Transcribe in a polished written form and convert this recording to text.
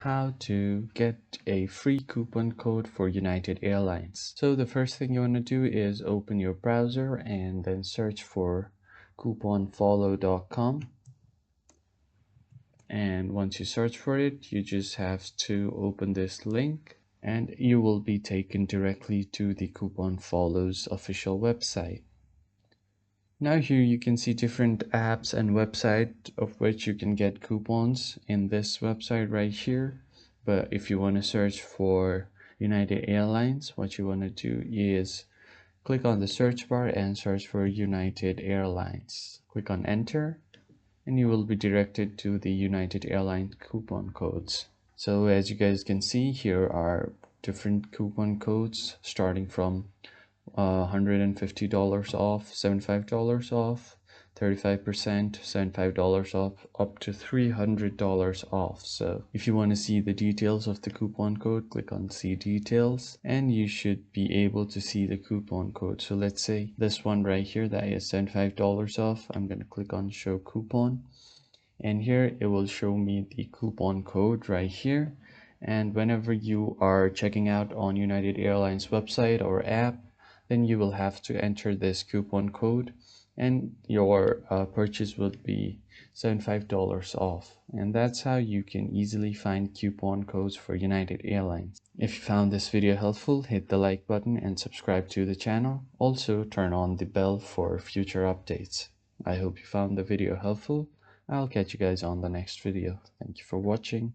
How to get a free coupon code for United Airlines. So the first thing you want to do is open your browser and then search for couponfollow.com. And once you search for it, you just have to open this link and you will be taken directly to the Coupon Follow's official website. Now here you can see different apps and websites of which you can get coupons in this website right here. But if you want to search for United Airlines, what you want to do is click on the search bar and search for United Airlines. Click on enter and you will be directed to the United Airlines coupon codes. So as you guys can see, here are different coupon codes starting from $150 off, $75 off, 35%, $75 off, up to $300 off. So if you want to see the details of the coupon code, click on see details and you should be able to see the coupon code. So let's say this one right here that is $75 off. I'm going to click on show coupon and here it will show me the coupon code right here. And whenever you are checking out on United Airlines website or app, then you will have to enter this coupon code and your purchase will be $75 off. And that's how you can easily find coupon codes for United Airlines. If you found this video helpful, hit the like button and subscribe to the channel. Also turn on the bell for future updates. I hope you found the video helpful. I'll catch you guys on the next video. Thank you for watching.